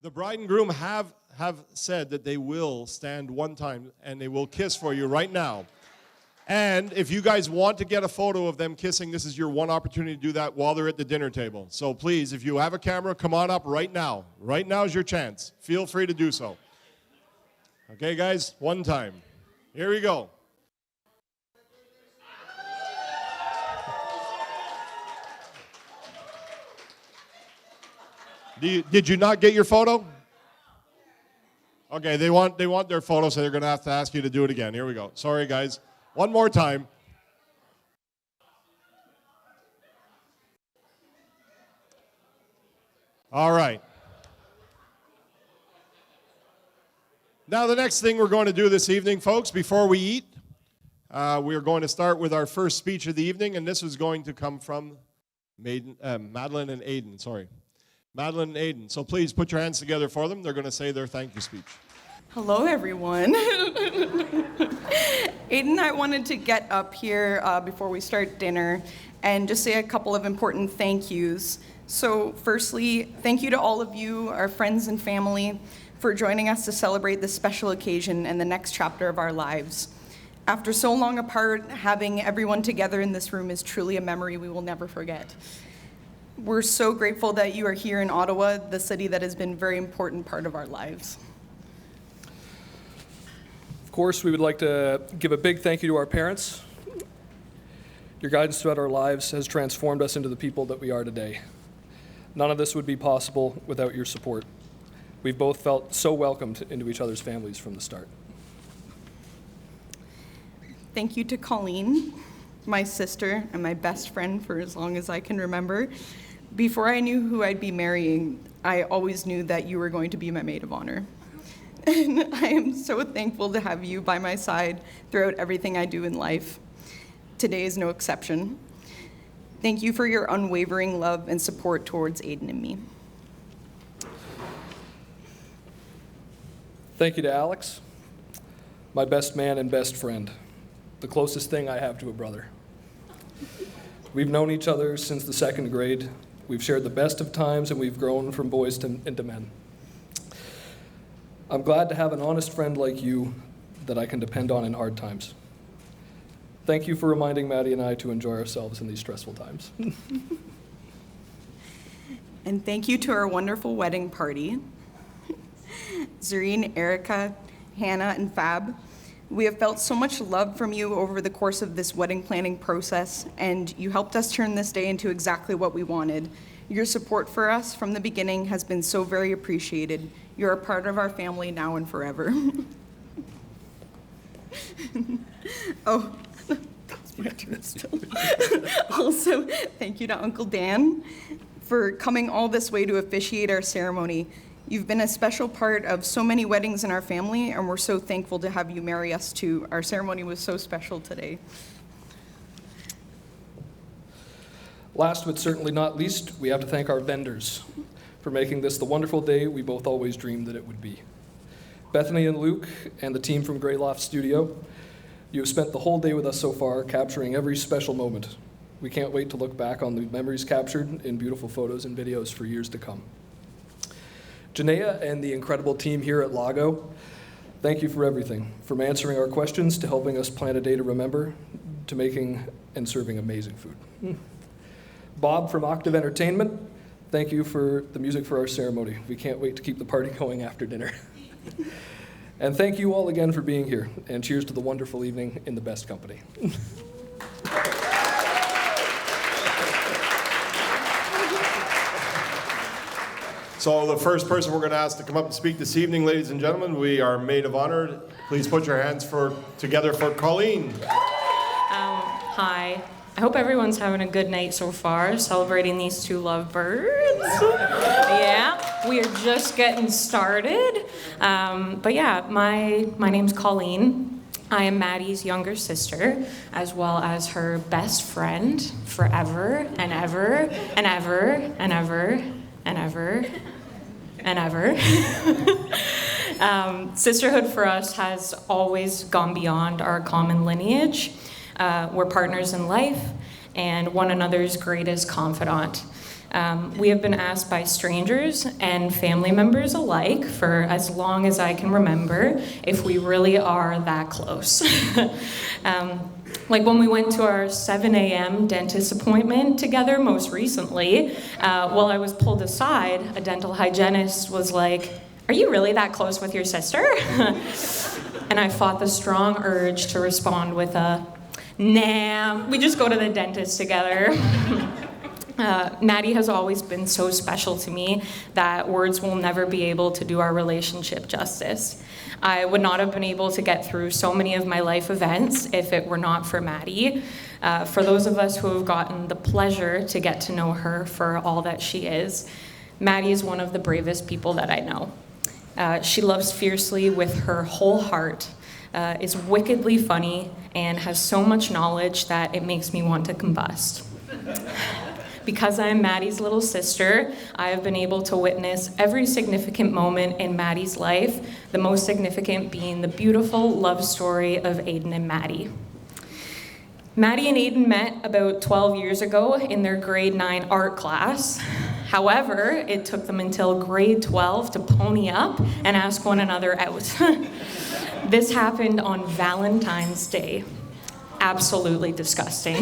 The bride and groom have said that they will stand one time and they will kiss for you right now. And if you guys want to get a photo of them kissing, this is your one opportunity to do that while they're at the dinner table. So please, if you have a camera, come on up right now. Right now is your chance. Feel free to do so. Okay, guys, one time. Here we go. Did you not get your photo? Okay, they want their photo, so they're going to have to ask you to do it again. Here we go. Sorry, guys. One more time. All right. Now, the next thing we're going to do this evening, folks, before we eat, we're going to start with our first speech of the evening, and this is going to come from Madeline Aidan. Madeline Aidan. So please put your hands together for them. They're going to say their thank you speech. Hello, everyone. Aidan and I wanted to get up here before we start dinner and just say a couple of important thank yous. So firstly, thank you to all of you, our friends and family, for joining us to celebrate this special occasion and the next chapter of our lives. After so long apart, having everyone together in this room is truly a memory we will never forget. We're so grateful that you are here in Ottawa, the city that has been a very important part of our lives. Of course, we would like to give a big thank you to our parents. Your guidance throughout our lives has transformed us into the people that we are today. None of this would be possible without your support. We've both felt so welcomed into each other's families from the start. Thank you to Colleen, my sister and my best friend for as long as I can remember. Before I knew who I'd be marrying, I always knew that you were going to be my maid of honor. And I am so thankful to have you by my side throughout everything I do in life. Today is no exception. Thank you for your unwavering love and support towards Aidan and me. Thank you to Alex, my best man and best friend, the closest thing I have to a brother. We've known each other since the second grade. We've shared the best of times, and we've grown from boys into men. I'm glad to have an honest friend like you that I can depend on in hard times. Thank you for reminding Maddie and I to enjoy ourselves in these stressful times. And thank you to our wonderful wedding party. Zareen, Erica, Hannah, and Fab. We have felt so much love from you over the course of this wedding planning process, and you helped us turn this day into exactly what we wanted. Your support for us from the beginning has been so very appreciated. You're a part of our family now and forever. Oh, that's my turn still. Also, thank you to Uncle Dan for coming all this way to officiate our ceremony. You've been a special part of so many weddings in our family, and we're so thankful to have you marry us too. Our ceremony was so special today. Last but certainly not least, we have to thank our vendors for making this the wonderful day we both always dreamed that it would be. Bethany and Luke and the team from Greyloft Studio, you have spent the whole day with us so far, capturing every special moment. We can't wait to look back on the memories captured in beautiful photos and videos for years to come. Janaea and the incredible team here at Lago, thank you for everything, from answering our questions to helping us plan a day to remember, to making and serving amazing food. Bob from Octave Entertainment, thank you for the music for our ceremony. We can't wait to keep the party going after dinner. And thank you all again for being here, and cheers to the wonderful evening in the best company. So the first person we're going to ask to come up and speak this evening, ladies and gentlemen, we are maid of honor. Please put your hands together for Colleen. Hi. I hope everyone's having a good night so far, celebrating these two lovebirds. Yeah, we are just getting started. But yeah, my name's Colleen. I am Maddie's younger sister, as well as her best friend forever and ever and ever and ever and ever and ever. Sisterhood for us has always gone beyond our common lineage. We're partners in life and one another's greatest confidant. We have been asked by strangers and family members alike for as long as I can remember if we really are that close. Like when we went to our 7 a.m. dentist appointment together most recently, while I was pulled aside, a dental hygienist was like, "Are you really that close with your sister?" And I fought the strong urge to respond with a, "Nah, we just go to the dentist together." Maddie has always been so special to me that words will never be able to do our relationship justice. I would not have been able to get through so many of my life events if it were not for Maddie. For those of us who have gotten the pleasure to get to know her for all that she is, Maddie is one of the bravest people that I know. She loves fiercely with her whole heart, is wickedly funny, and has so much knowledge that it makes me want to combust. Because I am Maddie's little sister, I have been able to witness every significant moment in Maddie's life, the most significant being the beautiful love story of Aidan and Maddie. Maddie and Aidan met about 12 years ago in their grade 9 art class. However, it took them until grade 12 to pony up and ask one another out. This happened on Valentine's Day. Absolutely disgusting.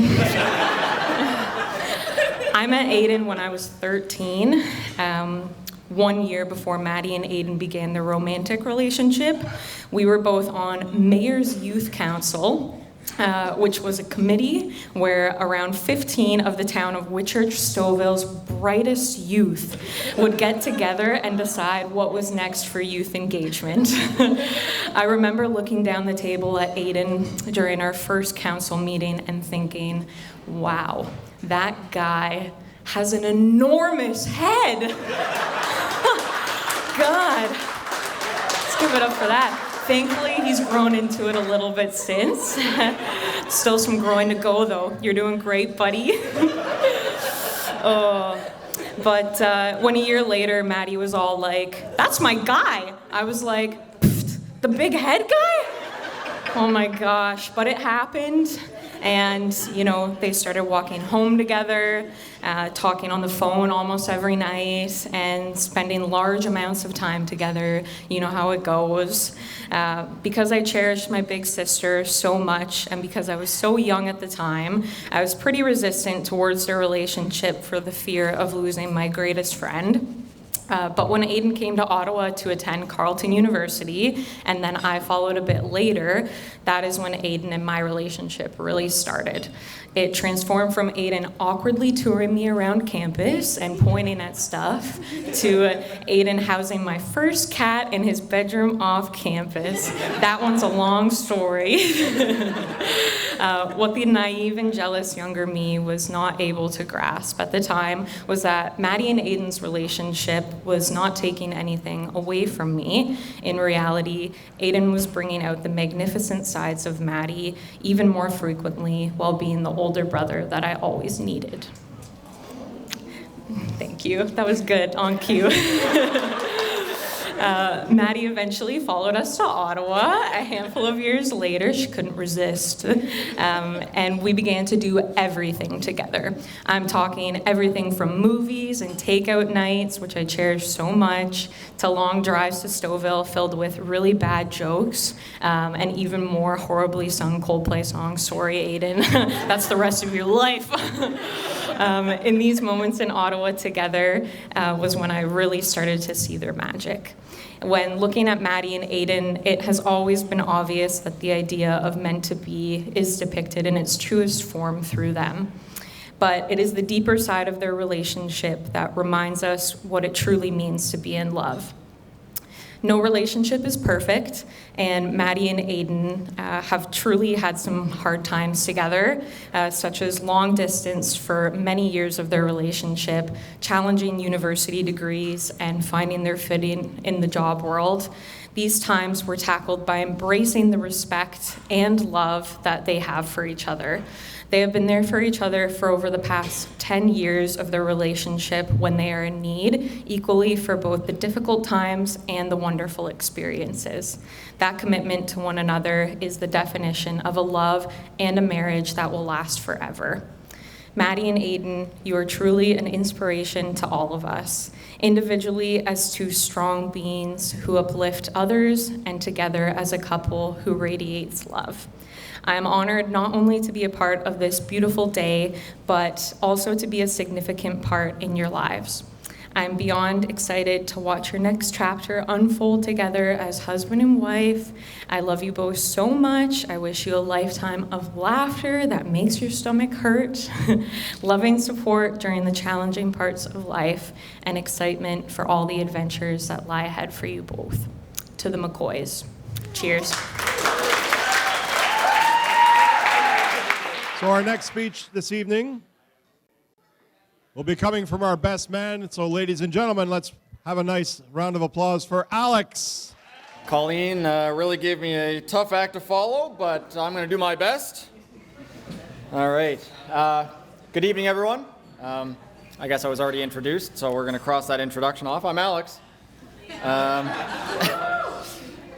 I met Aidan when I was 13, 1 year before Maddie and Aidan began their romantic relationship. We were both on Mayor's Youth Council, which was a committee where around 15 of the town of Whitchurch-Stouffville's brightest youth would get together and decide what was next for youth engagement. I remember looking down the table at Aidan during our first council meeting and thinking, wow, that guy has an enormous head. God, let's give it up for that. Thankfully, he's grown into it a little bit since. Still some growing to go, though. You're doing great, buddy. But when a year later, Maddie was all like, "That's my guy." I was like, "The big head guy?" Oh my gosh, but it happened. And, you know, they started walking home together, talking on the phone almost every night, and spending large amounts of time together. You know how it goes. Because I cherished my big sister so much, and because I was so young at the time, I was pretty resistant towards their relationship for the fear of losing my greatest friend. But when Aidan came to Ottawa to attend Carleton University, and then I followed a bit later, that is when Aidan and my relationship really started. It transformed from Aidan awkwardly touring me around campus and pointing at stuff to Aidan housing my first cat in his bedroom off campus. That one's a long story. What the naive and jealous younger me was not able to grasp at the time was that Maddie and Aidan's relationship was not taking anything away from me. In reality, Aidan was bringing out the magnificent sides of Maddie even more frequently while being the older brother that I always needed. Thank you. That was good, on cue. Maddie eventually followed us to Ottawa. A handful of years later, she couldn't resist. And we began to do everything together. I'm talking everything from movies and takeout nights, which I cherish so much, to long drives to Stouffville filled with really bad jokes, and even more horribly sung Coldplay songs. Sorry, Aidan. That's the rest of your life. In these moments in Ottawa together was when I really started to see their magic. When looking at Maddie and Aidan, it has always been obvious that the idea of meant to be is depicted in its truest form through them. But it is the deeper side of their relationship that reminds us what it truly means to be in love. No relationship is perfect, and Maddie and Aidan have truly had some hard times together, such as long distance for many years of their relationship, challenging university degrees, and finding their footing in the job world. These times were tackled by embracing the respect and love that they have for each other. They have been there for each other for over the past 10 years of their relationship when they are in need, equally for both the difficult times and the wonderful experiences. That commitment to one another is the definition of a love and a marriage that will last forever. Maddie and Aidan, you are truly an inspiration to all of us, individually as two strong beings who uplift others, and together as a couple who radiates love. I am honored not only to be a part of this beautiful day, but also to be a significant part in your lives. I'm beyond excited to watch your next chapter unfold together as husband and wife. I love you both so much. I wish you a lifetime of laughter that makes your stomach hurt, loving support during the challenging parts of life, and excitement for all the adventures that lie ahead for you both. To the McCoys, cheers. So our next speech this evening will be coming from our best man. So ladies and gentlemen, let's have a nice round of applause for Alex. Colleen really gave me a tough act to follow, but I'm going to do my best. All right. Good evening, everyone. I guess I was already introduced, so we're going to cross that introduction off. I'm Alex.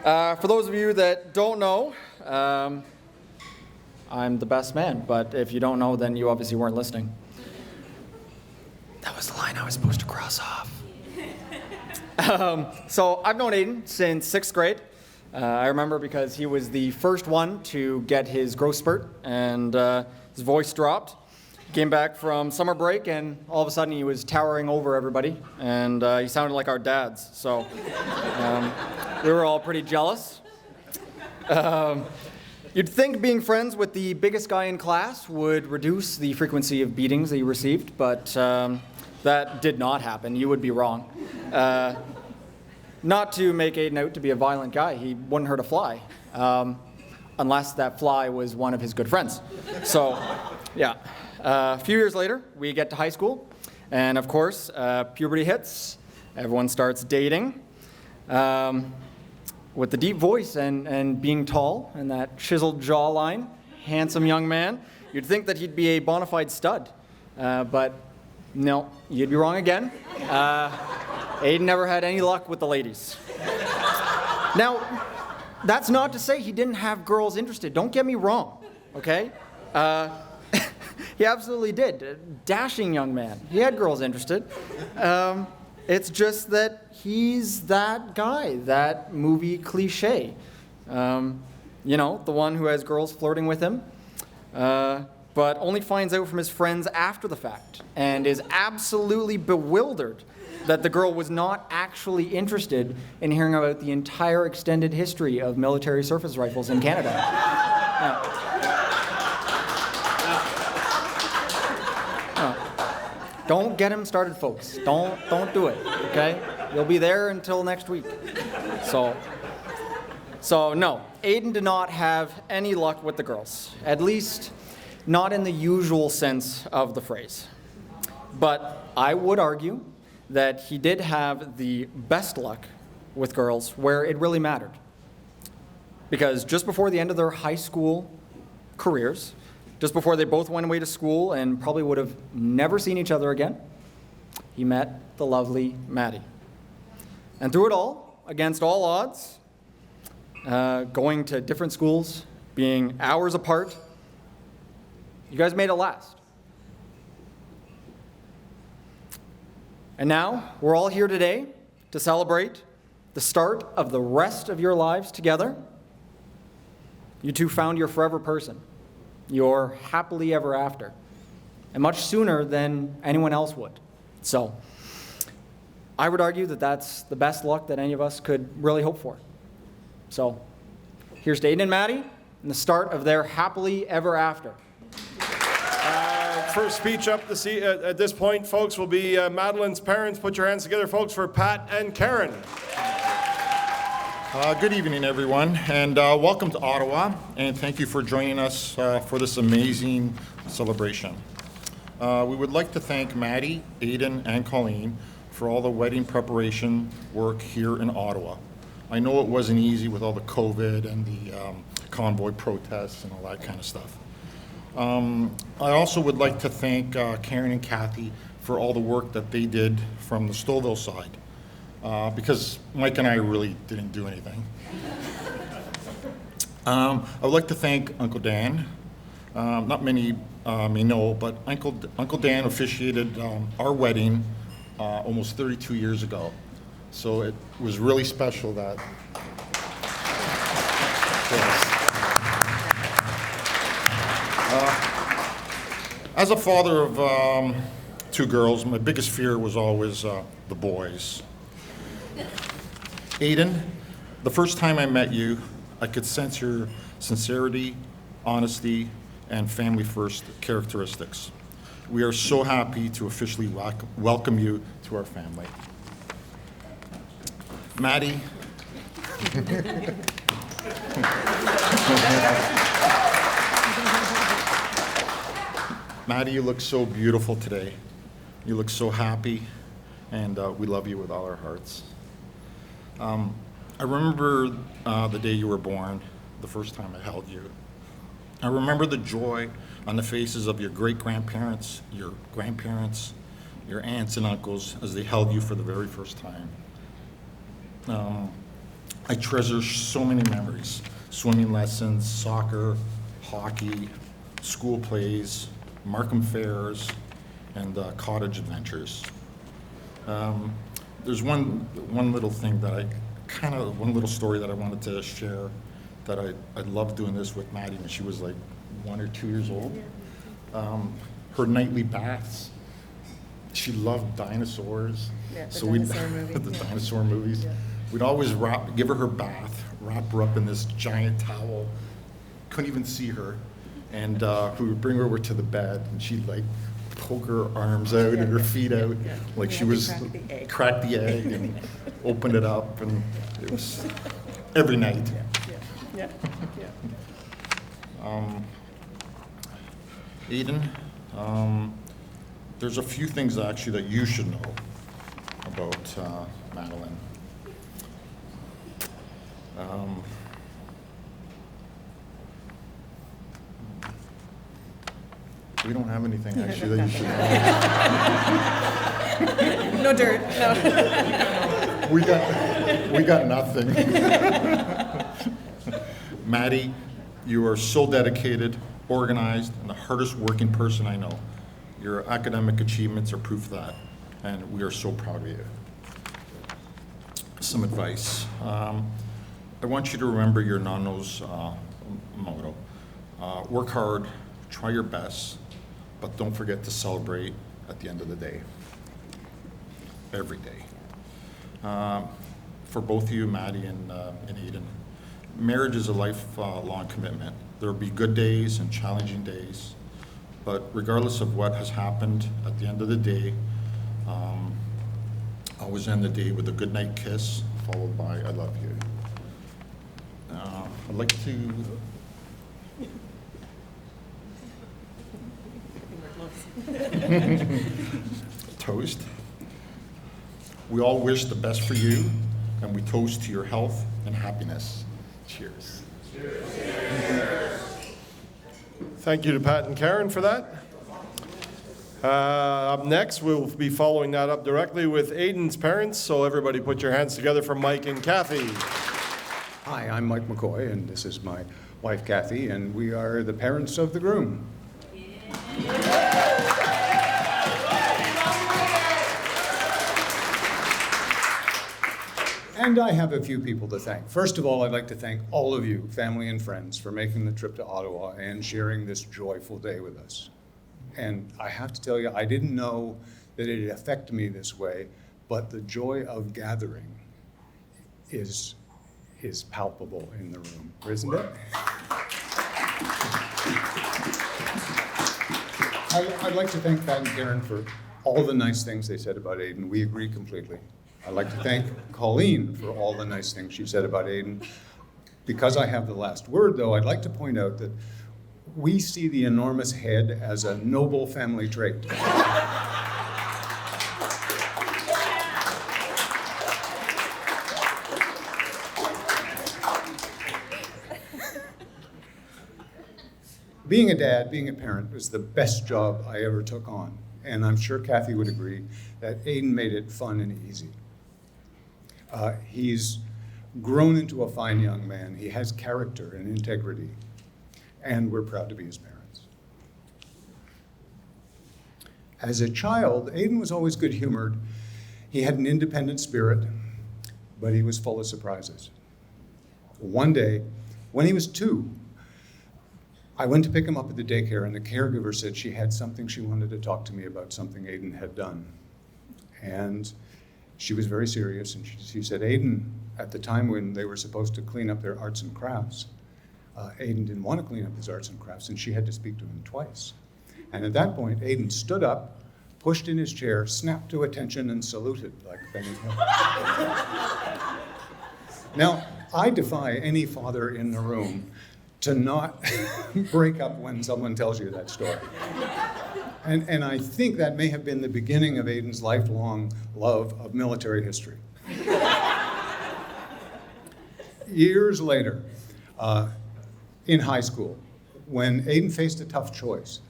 For those of you that don't know, I'm the best man, but if you don't know, then you obviously weren't listening. That was the line I was supposed to cross off. So I've known Aidan since 6th grade. I remember because he was the first one to get his growth spurt, and his voice dropped. He came back from summer break, and all of a sudden he was towering over everybody, and he sounded like our dads. So we were all pretty jealous. You'd think being friends with the biggest guy in class would reduce the frequency of beatings that you received, but that did not happen. You would be wrong. Not to make Aidan out to be a violent guy. He wouldn't hurt a fly, unless that fly was one of his good friends. So, yeah. A few years later, we get to high school, and of course, puberty hits. Everyone starts dating. With the deep voice and being tall and that chiseled jawline, handsome young man, you'd think that he'd be a bona fide stud. But no, you'd be wrong again. Aidan never had any luck with the ladies. Now, that's not to say he didn't have girls interested. Don't get me wrong, okay? He absolutely did. Dashing young man. He had girls interested. It's just that he's that guy, that movie cliche. You know, the one who has girls flirting with him, but only finds out from his friends after the fact and is absolutely bewildered that the girl was not actually interested in hearing about the entire extended history of military surface rifles in Canada. Don't get him started, folks. Don't do it, okay? You'll be there until next week. So no, Aidan did not have any luck with the girls, at least not in the usual sense of the phrase. But I would argue that he did have the best luck with girls where it really mattered. Because just before the end of their high school careers, just before they both went away to school and probably would have never seen each other again, he met the lovely Maddie. And through it all, against all odds, going to different schools, being hours apart, you guys made it last. And now, we're all here today to celebrate the start of the rest of your lives together. You two found your forever person, your happily ever after, and much sooner than anyone else would. So, I would argue that that's the best luck that any of us could really hope for. So, here's to Aidan and Maddie and the start of their happily ever after. First speech up at this point, folks, will be Madeline's parents. Put your hands together, folks, for Pat and Karen. Good evening, everyone, and welcome to Ottawa, and thank you for joining us for this amazing celebration. We would like to thank Maddie, Aidan, and Colleen for all the wedding preparation work here in Ottawa. I know it wasn't easy with all the COVID and the convoy protests and all that kind of stuff. I also would like to thank Karen and Kathy for all the work that they did from the Stouffville side, because Mike and I really didn't do anything. I would like to thank Uncle Dan. Not many may know, but Uncle Dan officiated our wedding almost 32 years ago. So it was really special that. As a father of 2 girls, my biggest fear was always the boys. Aidan, the first time I met you, I could sense your sincerity, honesty, and family-first characteristics. We are so happy to officially welcome you to our family. Maddie. Maddie, you look so beautiful today. You look so happy, and we love you with all our hearts. I remember the day you were born, the first time I held you. I remember the joy on the faces of your great-grandparents, your grandparents, your aunts and uncles as they held you for the very first time. I treasure so many memories: swimming lessons, soccer, hockey, school plays, Markham fairs, and cottage adventures. There's one little thing that one little story that I wanted to share, that I loved doing this with Maddie when she was like 1 or 2 years old. Her nightly baths. She loved dinosaurs. Yeah, the so dinosaur movie. the Yeah. dinosaur movies. Yeah. We'd always give her bath, wrap her up in this giant towel. Couldn't even see her. And we would bring her over to the bed, and she'd like poke her arms out and her feet out, Yeah. like We she had to was crack the egg. crack the egg and open it up, and it was every night. Yeah, yeah. Aidan, there's a few things actually that you should know about Madeline. We don't have anything actually that you should know. No dirt, no. We got nothing. Maddie, you are so dedicated, organized, and the hardest working person I know. Your academic achievements are proof of that, and we are so proud of you. Some advice. I want you to remember your Nano's motto. Work hard, try your best, but don't forget to celebrate at the end of the day. Every day. For both of you, Maddie and Aidan, marriage is a lifelong commitment. There will be good days and challenging days, but regardless of what has happened, at the end of the day, always end the day with a goodnight kiss, followed by I love you. I'd like to toast. We all wish the best for you, and we toast to your health and happiness. Cheers. Thank you to Pat and Karen for that. Up next, we'll be following that up directly with Aidan's parents, so everybody put your hands together for Mike and Kathy. Hi, I'm Mike McCoy, and this is my wife Kathy, and we are the parents of the groom. And I have a few people to thank. First of all, I'd like to thank all of you, family and friends, for making the trip to Ottawa and sharing this joyful day with us. And I have to tell you, I didn't know that it'd affect me this way, but the joy of gathering is palpable in the room, isn't it? I'd like to thank Pat and Karen for all the nice things they said about Aidan. We agree completely. I'd like to thank Colleen for all the nice things she said about Aidan. Because I have the last word, though, I'd like to point out that we see the enormous head as a noble family trait. Being a dad, being a parent, was the best job I ever took on. And I'm sure Kathy would agree that Aidan made it fun and easy. He's grown into a fine young man. He has character and integrity. And we're proud to be his parents. As a child, Aidan was always good-humored. He had an independent spirit, but he was full of surprises. One day, when he was 2, I went to pick him up at the daycare, and the caregiver said she had something she wanted to talk to me about, something Aidan had done. And she was very serious, and she said, Aidan, at the time when they were supposed to clean up their arts and crafts, Aidan didn't want to clean up his arts and crafts, and she had to speak to him twice. And at that point, Aidan stood up, pushed in his chair, snapped to attention, and saluted like Benny Hill. Now, I defy any father in the room to not break up when someone tells you that story. And I think that may have been the beginning of Aidan's lifelong love of military history. Years later, in high school, when Aidan faced a tough choice,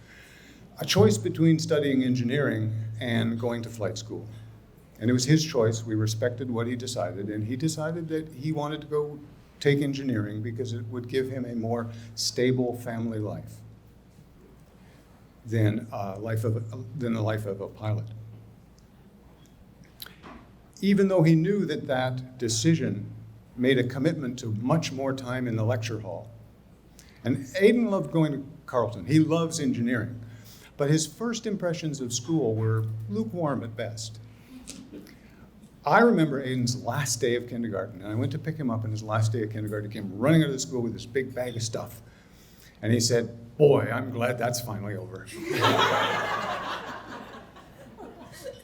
a choice between studying engineering and going to flight school. And it was his choice. We respected what he decided, and he decided that he wanted to go take engineering because it would give him a more stable family life than the life of a pilot. Even though he knew that that decision made a commitment to much more time in the lecture hall. And Aidan loved going to Carleton. He loves engineering. But his first impressions of school were lukewarm at best. I remember Aidan's last day of kindergarten, and I went to pick him up on his last day of kindergarten. He came running out of the school with this big bag of stuff. And he said, boy, I'm glad that's finally over.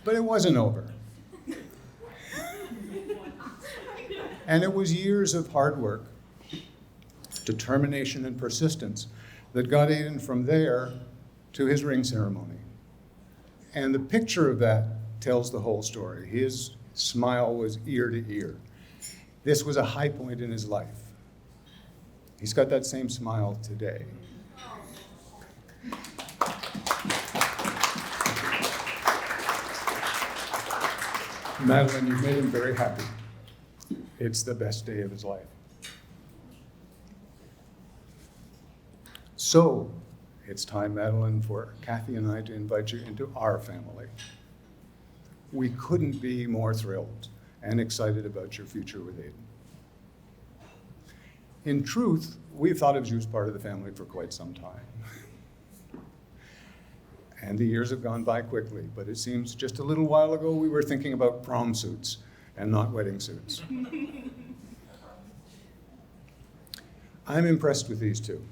But it wasn't over. And it was years of hard work, determination, and persistence that got Aidan from there to his ring ceremony. And the picture of that tells the whole story. His smile was ear to ear. This was a high point in his life. He's got that same smile today. Madeline, you've made him very happy. It's the best day of his life. So, it's time, Madeline, for Kathy and I to invite you into our family. We couldn't be more thrilled and excited about your future with Aidan. In truth, we've thought of you as part of the family for quite some time. And the years have gone by quickly, but it seems just a little while ago we were thinking about prom suits and not wedding suits. I'm impressed with these two.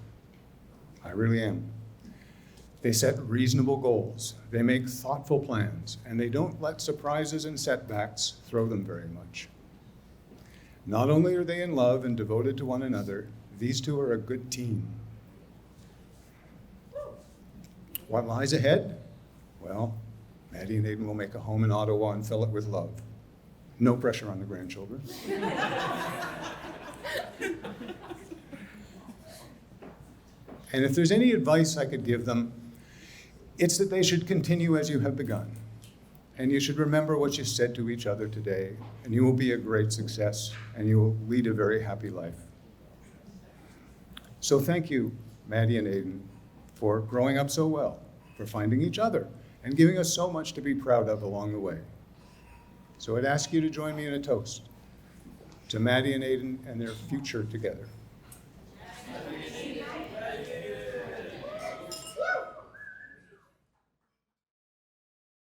I really am. They set reasonable goals, they make thoughtful plans, and they don't let surprises and setbacks throw them very much. Not only are they in love and devoted to one another, these two are a good team. What lies ahead? Well, Maddie and Aidan will make a home in Ottawa and fill it with love. No pressure on the grandchildren. And if there's any advice I could give them, it's that they should continue as you have begun. And you should remember what you said to each other today, and you will be a great success, and you will lead a very happy life. So thank you, Maddie and Aidan, for growing up so well, for finding each other, and giving us so much to be proud of along the way. So I'd ask you to join me in a toast to Maddie and Aidan and their future together.